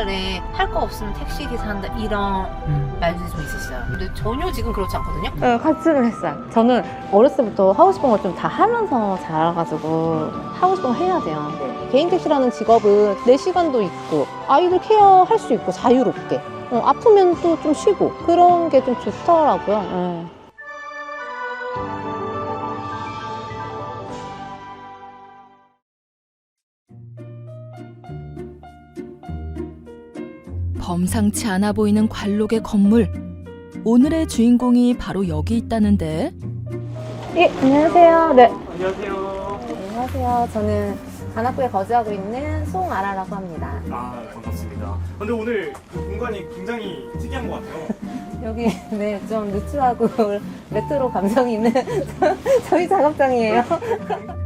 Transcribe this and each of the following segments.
옛날에 할 거 없으면 택시 기사 한다 이런 말들이 좀 있었어요. 근데 전혀 지금 그렇지 않거든요. 네, 같이는 했어요. 저는 어렸을 때부터 하고 싶은 걸 좀 다 하면서 자라가지고 하고 싶은 거 해야 돼요. 개인 택시라는 직업은 내 시간도 있고 아이들 케어할 수 있고 자유롭게 아프면 또 좀 쉬고 그런 게 좀 좋더라고요. 네. 범상치 않아 보이는 관록의 건물. 오늘의 주인공이 바로 여기 있다는데. 예, 안녕하세요. 네. 안녕하세요. 안녕하세요. 저는 관악구에 거주하고 있는 송아라라고 합니다. 아, 반갑습니다. 근데 오늘 그 공간이 굉장히 특이한 것 같아요. 여기 네, 좀 누추하고 레트로 감성이 있는 저희 작업장이에요.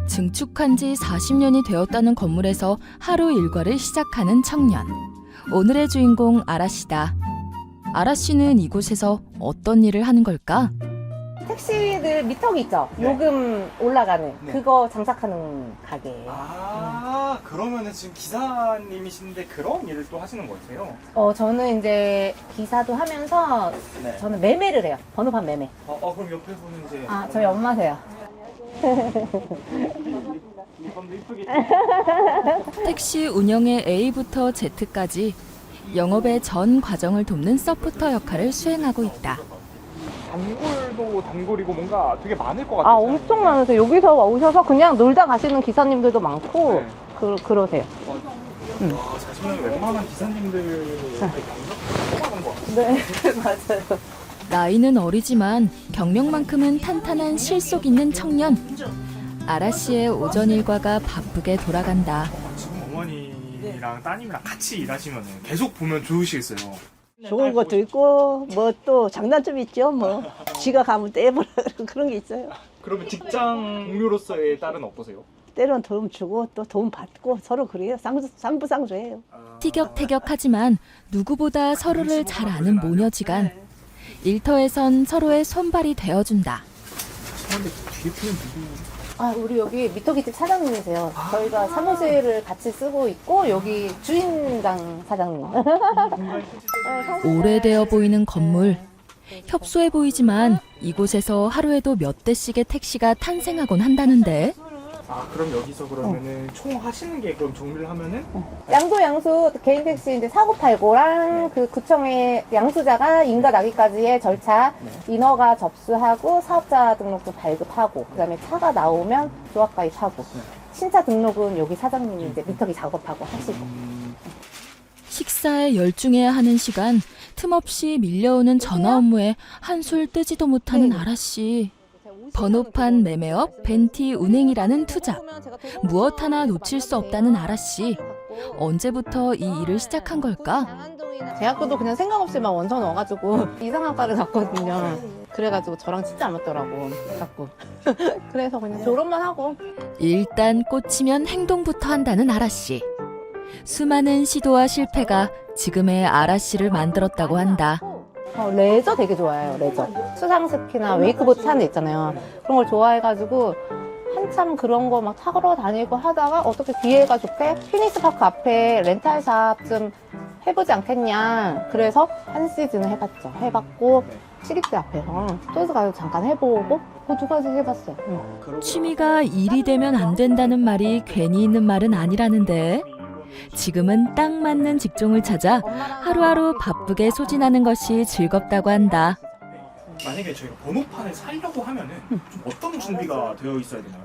증축한 지 40년이 되었다는 건물에서 하루 일과를 시작하는 청년. 오늘의 주인공 아라씨다. 아라씨는 이곳에서 어떤 일을 하는 걸까? 택시들 미터기 있죠? 네. 요금 올라가는 네. 그거 장착하는 가게예요. 아, 그러면은 지금 기사님이신데 그런 일을 또 하시는 거세요? 저는 이제 기사도 하면서 네. 저는 매매를 해요. 번호판 매매. 그럼 옆에서는 이제 저희 엄마세요. 이번도 이쁘게 택시 운영의 A부터 Z까지 영업의 전 과정을 돕는 서포터 역할을 수행하고 있다. 단골도 단골이고 뭔가 되게 많을 것 같아요. 엄청 많으세요. 여기서 오셔서 그냥 놀다 가시는 기사님들도 많고 네. 그러세요. 와, 40년 웬만한 기사님들 뽑아간 것 같아요. 네, 맞아요. 나이는 어리지만 경력만큼은 탄탄한 실속 있는 청년. 아라씨의 오전 일과가 바쁘게 돌아간다. 지금 어머니랑 따님이랑 같이 일하시면 계속 보면 좋으시겠어요. 좋은 것도 있고 뭐 또 장단점 있죠. 뭐 지가 가면 떼버려 그런 게 있어요. 그러면 직장 동료로서의 딸은 어떠세요? 때론 도움 주고 또 도움 받고 서로 그래요. 상부상조해요. 티격태격하지만 누구보다 서로를 잘 아는 모녀지간. 일터에선 서로의 손발이 되어준다. 근데 뒤에 분은 누구? 우리 여기 미터기집 사장님이세요. 저희가 사무실을 같이 쓰고 있고 여기 주인장 사장님. 오래되어 보이는 건물. 협소해 보이지만 이곳에서 하루에도 몇 대씩의 택시가 탄생하곤 한다는데. 그럼 여기서 그러면은 총 하시는 게 그럼 정리를 하면은 양수 개인 택시 이제 사고팔고랑 그 구청의 양수자가 인가 나기까지의 절차 인허가 접수하고 사업자 등록도 발급하고 그다음에 차가 나오면 조합 가입하고 신차 등록은 여기 사장님이 이제 미터기 작업하고 하시고. 식사에 열중해야 하는 시간, 틈없이 밀려오는 전화 업무에 한술 뜨지도 못하는 아라씨. 번호판 매매업, 벤티 운행이라는 투잡. 무엇 하나 놓칠 수 없다는 아라씨. 언제부터 이 일을 시작한 걸까? 대학교도 그냥 생각 없이 막 원서 넣어가지고 이상학과를 갔거든요. 그래가지고 저랑 진짜 안 맞더라고. 갖고. 그래서 그냥 졸업만 하고. 일단 꽂히면 행동부터 한다는 아라씨. 수많은 시도와 실패가 지금의 아라씨를 만들었다고 한다. 레저 되게 좋아해요. 레저. 수상스키나 웨이크보드 타는 데 있잖아요. 그런 걸 좋아해가지고 한참 그런 거 막 타러 다니고 하다가 어떻게 기회가 좋게 피닉스파크 앞에 렌탈샵 좀 해보지 않겠냐. 그래서 한 시즌 해봤죠. 해봤고 시립대 앞에서 소스 가서 잠깐 해보고 그 두 가지 해봤어요. 취미가 일이 되면 안 된다는 말이 괜히 있는 말은 아니라는데. 지금은 딱 맞는 직종을 찾아 하루하루 바쁘게 소진하는 것이 즐겁다고 한다. 만약에 저희가 번호판을 사려고 하면은 좀 어떤 준비가 되어 있어야 되나요?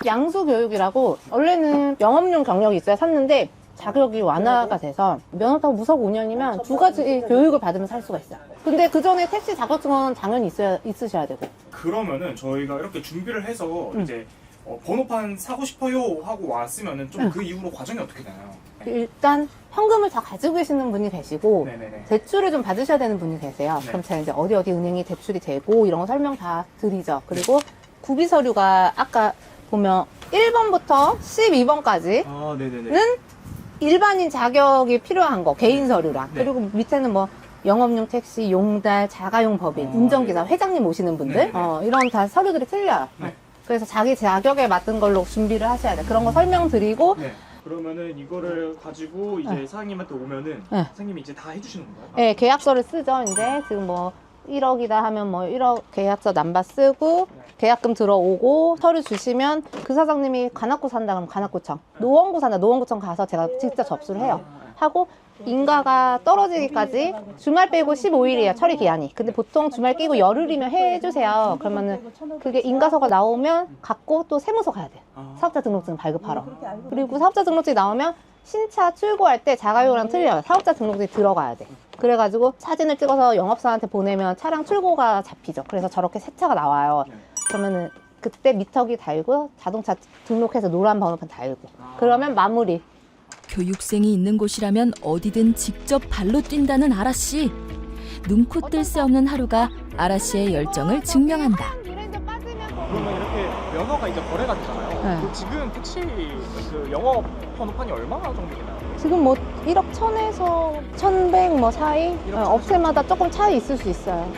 양수 교육이라고 원래는 영업용 경력이 있어야 샀는데 자격이 완화가 돼서 면허 타고 무속 5년이면 두 가지 교육을 받으면 살 수가 있어요. 근데 그 전에 택시 자격증은 당연히 있으셔야 되고. 그러면은 저희가 이렇게 준비를 해서 이제 번호판 사고 싶어요 하고 왔으면은 좀 그 이후로 과정이 어떻게 되나요? 일단 현금을 다 가지고 계시는 분이 계시고 네네네. 대출을 좀 받으셔야 되는 분이 계세요. 네. 그럼 제가 이제 어디 은행이 대출이 되고 이런 거 설명 다 드리죠. 그리고 구비 서류가 아까 보면 1번부터 12번까지 네네네. 일반인 자격이 필요한 거 개인 서류랑 네. 그리고 밑에는 뭐 영업용 택시, 용달, 자가용 법인, 운전기사, 회장님 오시는 분들 네. 이런 다 서류들이 틀려요. 네. 그래서 자기 자격에 맞는 걸로 준비를 하셔야 돼요. 그런 거 설명드리고 네. 그러면은 이거를 가지고 이제 네. 사장님한테 오면은 네. 사장님이 이제 다 해주시는 건가요? 네, 계약서를 쓰죠. 이제 지금 뭐 1억이다 하면 뭐 1억 계약서 남바 쓰고 계약금 들어오고 서류 주시면 그 사장님이 관악구 산다 그러면 관악구청, 노원구 산다 노원구청 가서 제가 직접 접수를 해요. 하고 인가가 떨어지기까지 주말 빼고 15일이에요, 처리 기한이. 근데 보통 주말 끼고 열흘이면 해주세요. 그러면은 그게 인가서가 나오면 갖고 또 세무서 가야 돼요. 사업자 등록증 발급하러. 그리고 사업자 등록증이 나오면 신차 출고할 때 자가용이랑 틀려요. 사업자 등록증이 들어가야 돼. 그래가지고 사진을 찍어서 영업사한테 보내면 차량 출고가 잡히죠. 그래서 저렇게 새 차가 나와요. 그러면은 그때 미터기 달고 자동차 등록해서 노란 번호판 달고 그러면 마무리. 교육생이 있는 곳이라면 어디든 직접 발로 뛴다는 아라 씨. 눈코 뜰 새 없는 하루가 아라 씨의 열정을 증명한다. 그러면 이렇게 면허가 이제 거래가 되잖아요. 네. 그 지금 택시 그 영업 번호판이 얼마나 정도 되나요? 지금 뭐 1억 1000에서 1100 뭐 사이? 업체마다 조금 차이 있을 수 있어요.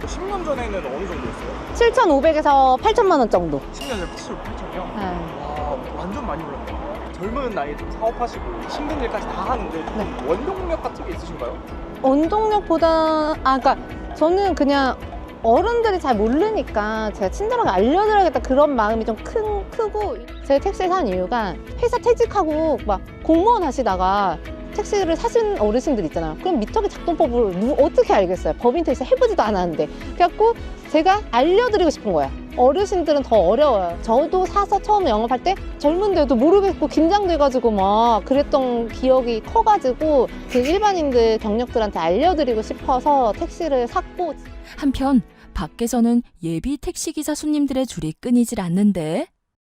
10년 전에는 어느 정도였어요? 7,500에서 8천만 원 정도. 10년 전에 8,000이요? 네. 와, 완전 많이 올랐네요. 젊은 나이에 좀 사업하시고 힘든 일까지 다 하는데 좀 원동력 같은 게 있으신가요? 원동력보다 그러니까 저는 그냥 어른들이 잘 모르니까 제가 친절하게 알려드려야겠다 그런 마음이 좀 크고 제가 택시를 산 이유가 회사 퇴직하고 막 공무원 하시다가 택시를 사신 어르신들 있잖아요. 그럼 미터기 작동법을 어떻게 알겠어요? 법인 택시 해보지도 않았는데. 그래갖고 제가 알려드리고 싶은 거야. 어르신들은 더 어려워요. 저도 사서 처음 영업할 때 젊은데도 모르겠고 긴장돼가지고 막 그랬던 기억이 커가지고 그 일반인들 경력들한테 알려드리고 싶어서 택시를 샀고. 한편 밖에서는 예비 택시기사 손님들의 줄이 끊이질 않는데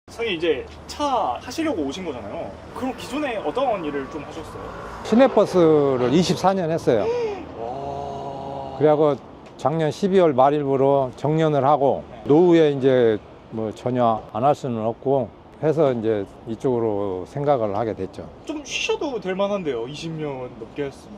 선생님 이제 차 하시려고 오신 거잖아요. 그럼 기존에 어떤 일을 좀 하셨어요? 시내버스를 24년 했어요. 와... 그래갖고 작년 12월 말일부로 정년을 하고 노후에 이제 뭐 전혀 안 할 수는 없고 해서 이제 이쪽으로 생각을 하게 됐죠. 좀 쉬셔도 될 만한데요. 20년 넘게 했으면.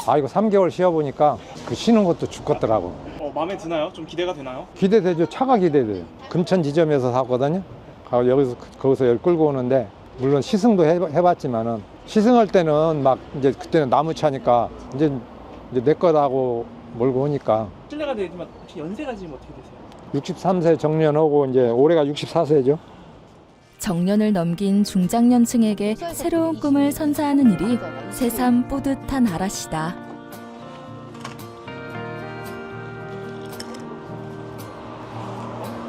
아, 이거 3개월 쉬어보니까 그 쉬는 것도 죽겠더라고. 마음에 드나요? 좀 기대가 되나요? 기대되죠. 차가 기대돼요. 금천 지점에서 샀거든요. 거기서 여기 끌고 오는데 물론 시승도 해봤지만은 시승할 때는 막 이제 그때는 나무 차니까 이제 내 거다고 몰고 오니까. 실례가 되지만 혹시 연세가 지금 어떻게 되세요? 63세 정년하고 이제 올해가 64세죠. 정년을 넘긴 중장년층에게 새로운 꿈을 선사하는 일이 새삼 뿌듯한 아라 씨다.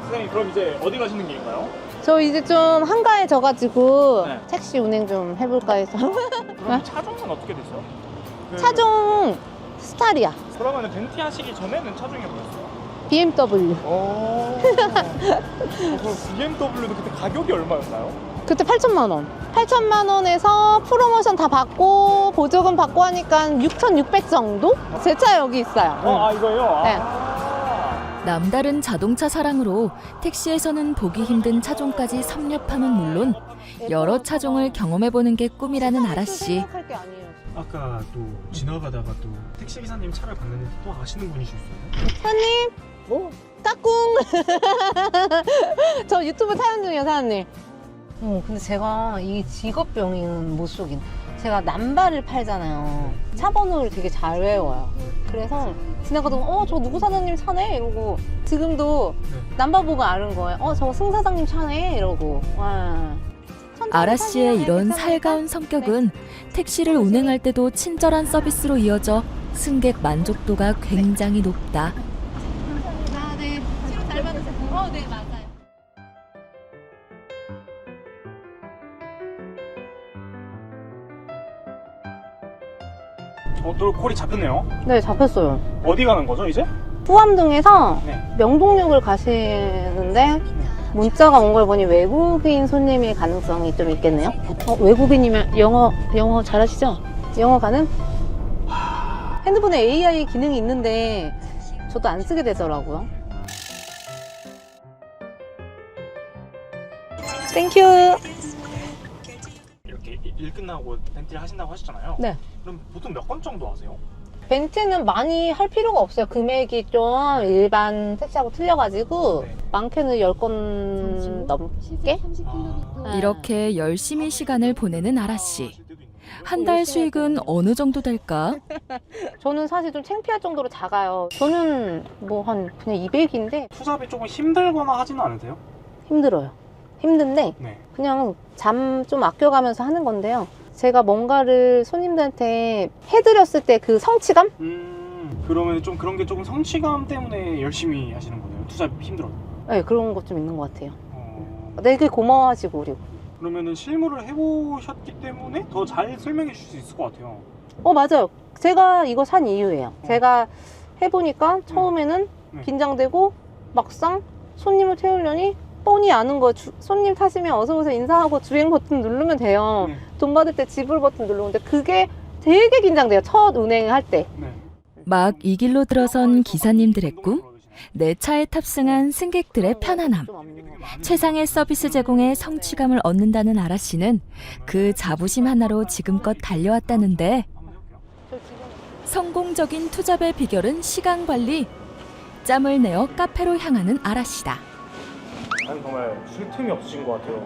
선생님 그럼 이제 어디 가시는 길인가요? 저 이제 좀 한가해져가지고 네. 택시 운행 좀 해볼까 해서. 그럼 차종은 어떻게 되세요? 차종 스타리아, 그러면 벤티 하시기 전에는 차종이 뭐였어요? BMW. 그럼 BMW도 그때 가격이 얼마였나요? 그때 8천만 원. 8천만 원에서 프로모션 다 받고 보조금 받고 하니까 6,600 정도? 제 차 여기 있어요. 이거요? 네. 남다른 자동차 사랑으로 택시에서는 보기 힘든 차종까지 섭렵함은 물론 여러 차종을 경험해보는 게 꿈이라는 아라 씨. 생각할 게 아니에요. 아까 또 지나가다가 또 택시 기사님 차를 봤는데 또 아시는 분이셨어요? 사장님, 뭐 까꿍. 저 유튜브 촬영 중이에요, 사장님. 근데 제가 이 직업병인 못 속인. 제가 남발을 팔잖아요. 차 번호를 되게 잘 외워요. 그래서 지나가다가 저 누구 사장님 차네 이러고 지금도 남바 보고 아는 거예요. 저 승 사장님 차네 이러고. 와. 아라 씨의 이런 살가운 성격은 택시를 운행할 때도 친절한 서비스로 이어져 승객 만족도가 굉장히 높다. 네. 잘 받으세요. 네, 맞아요. 또 콜이 잡혔네요. 네, 잡혔어요. 어디 가는 거죠 이제? 후암동에서 네. 명동역을 가시는데 문자가 온 걸 보니 외국인 손님일 가능성이 좀 있겠네요. 외국인이면 영어 잘하시죠? 영어 가능? 핸드폰에 AI 기능이 있는데 저도 안 쓰게 되더라고요. 땡큐. 이렇게 일 끝나고 벤티를 하신다고 하셨잖아요. 네. 그럼 보통 몇 건 정도 하세요? 벤트는 많이 할 필요가 없어요. 금액이 좀 일반 택시하고 틀려가지고 네. 많게는 10건 넘게? 네. 이렇게 열심히 시간을 보내는 아라 씨. 한 달 수익은 어느 정도 될까? 저는 사실 좀 창피할 정도로 작아요. 저는 뭐 한 그냥 200인데 투잡이 조금 힘들거나 하지는 않으세요? 힘들어요. 힘든데 네. 그냥 잠 좀 아껴가면서 하는 건데요. 제가 뭔가를 손님들한테 해드렸을 때 그 성취감? 그러면 좀 그런 게 조금 성취감 때문에 열심히 하시는 거네요. 투잡 힘들어요. 네, 그런 것 좀 있는 것 같아요. 어, 되게 고마워하시고 그리고. 그러면은 실무를 해보셨기 때문에 더 잘 설명해 주실 수 있을 것 같아요. 맞아요. 제가 이거 산 이유예요. 제가 해보니까 처음에는 네. 긴장되고 막상 손님을 태우려니 뻔히 아는 거 손님 타시면 어서오세요 인사하고 주행 버튼 누르면 돼요. 네. 돈 받을 때 지불 버튼 누르는데 그게 되게 긴장돼요. 첫 운행할 때. 네. 막 이 길로 들어선 기사님들의 꿈, 내 차에 탑승한 승객들의 편안함, 최상의 서비스 제공에 성취감을 얻는다는 아라 씨는 그 자부심 하나로 지금껏 달려왔다는데 성공적인 투잡의 비결은 시간 관리. 짬을 내어 카페로 향하는 아라 씨다. 아니 정말 쉴 틈이 없으신 것 같아요.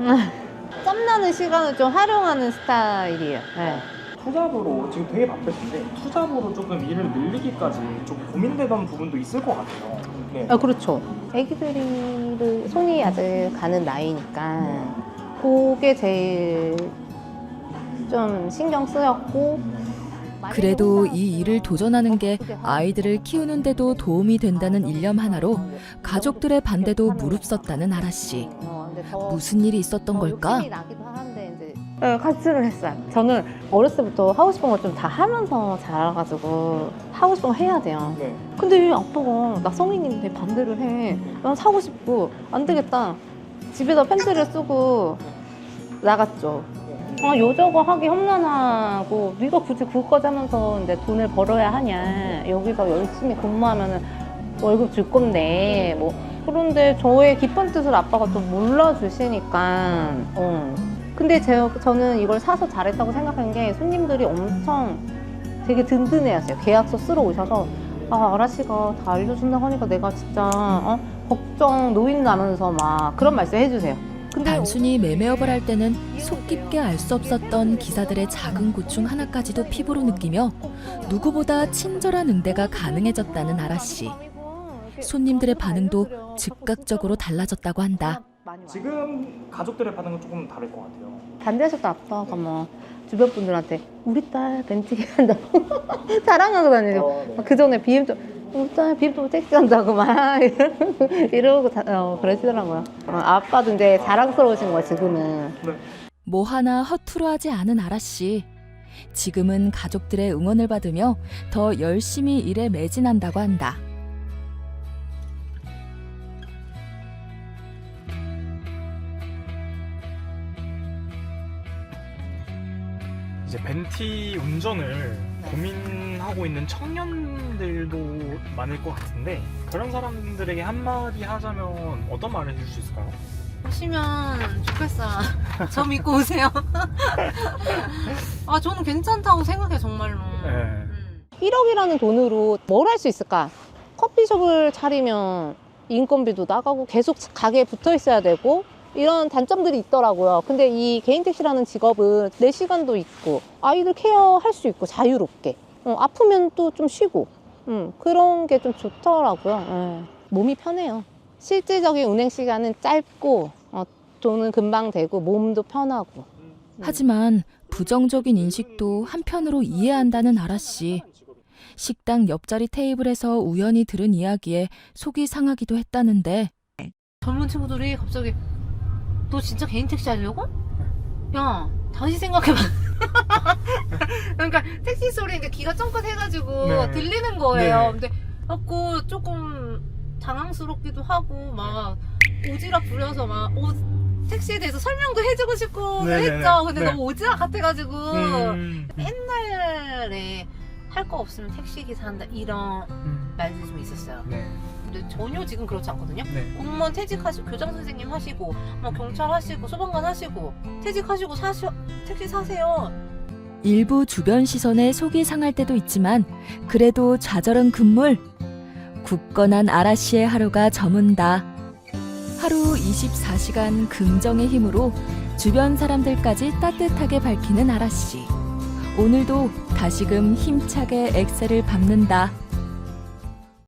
짬나는 시간을 좀 활용하는 스타일이에요. 네. 투잡으로 지금 되게 바쁘신데 투잡으로 조금 일을 늘리기까지 좀 고민되던 부분도 있을 것 같아요. 네. 그렇죠. 애기들이 손이 아직 가는 나이니까 그게 제일 좀 신경 쓰였고 그래도 이 일을 도전하는 게 아이들을 키우는데도 도움이 된다는 일념 하나로 가족들의 반대도 무릅썼다는 아라 씨. 무슨 일이 있었던 걸까? 카츠를 했어요. 저는 어렸을 때부터 하고 싶은 걸 좀 다 하면서 자라가지고 하고 싶은 거 해야 돼요. 네. 근데 왜 아빠가 나 성인인데 반대를 해? 난 사고 싶고 안 되겠다. 집에다 펜슬을 쓰고 나갔죠. 여자가 하기 험난하고 네가 굳이 그것까지 하면서 이제 돈을 벌어야 하냐. 여기서 열심히 근무하면은 월급 줄 건데 뭐 그런데 저의 깊은 뜻을 아빠가 또 몰라주시니까 근데 저는 이걸 사서 잘했다고 생각한 게 손님들이 엄청 되게 든든해하세요. 계약서 쓰러 오셔서 아라 씨가 다 알려준다고 하니까 내가 진짜 걱정 노인 나면서 막 그런 말씀 해주세요. 근데 단순히 매매업을 할 때는 속 깊게 알 수 없었던 기사들의 작은 고충 하나까지도 피부로 느끼며 누구보다 친절한 응대가 가능해졌다는 아라 씨. 손님들의 반응도 즉각적으로 달라졌다고 한다. 지금 가족들의 반응은 조금 다를 것 같아요. 반대하셨다 아빠가 막 주변 분들한테 우리 딸 벤츠 한다고 자랑하고 다니고 그 전에 BM도 우리 딸 BMW 택시 한다고 막 이러고 그러시더라고요. 아빠도 이제 자랑스러우신 거야 지금은. 뭐 하나 허투루 하지 않은 아라 씨. 지금은 가족들의 응원을 받으며 더 열심히 일에 매진한다고 한다. 이제 벤티 운전을 고민하고 있는 청년들도 많을 것 같은데 그런 사람들에게 한마디 하자면 어떤 말을 해줄 수 있을까요? 오시면 좋겠어요. 저 믿고 오세요. 저는 괜찮다고 생각해요, 정말로. 네. 1억이라는 돈으로 뭘 할 수 있을까? 커피숍을 차리면 인건비도 나가고 계속 가게에 붙어 있어야 되고 이런 단점들이 있더라고요. 근데 이 개인택시라는 직업은 내 시간도 있고 아이들 케어할 수 있고 자유롭게 아프면 또 좀 쉬고 그런 게 좀 좋더라고요. 몸이 편해요. 실질적인 운행 시간은 짧고 돈은 금방 되고 몸도 편하고. 하지만 부정적인 인식도 한편으로 이해한다는 아라 씨. 식당 옆자리 테이블에서 우연히 들은 이야기에 속이 상하기도 했다는데 젊은 친구들이 갑자기 너 진짜 개인 택시 하려고? 야, 다시 생각해봐. 그러니까 택시 소리 이제 귀가 쫑긋 해가지고 네. 들리는 거예요. 네. 근데 자꾸 조금 당황스럽기도 하고 막 오지랖 부려서 막 택시에 대해서 설명도 해주고 싶고 네네네. 했죠. 근데 네. 너무 오지랖 같아가지고 옛날에 할 거 없으면 택시 기사 한다 이런 말들이 좀 있었어요. 네. 근데 전혀 지금 그렇지 않거든요. 네. 공무원 퇴직하시고 교장 선생님 하시고 뭐 경찰 하시고 소방관 하시고 퇴직하시고 택시 사세요. 일부 주변 시선에 속이 상할 때도 있지만 그래도 좌절은 금물. 굳건한 아라 씨의 하루가 저문다. 하루 24시간 긍정의 힘으로 주변 사람들까지 따뜻하게 밝히는 아라 씨. 오늘도 다시금 힘차게 엑셀을 밟는다.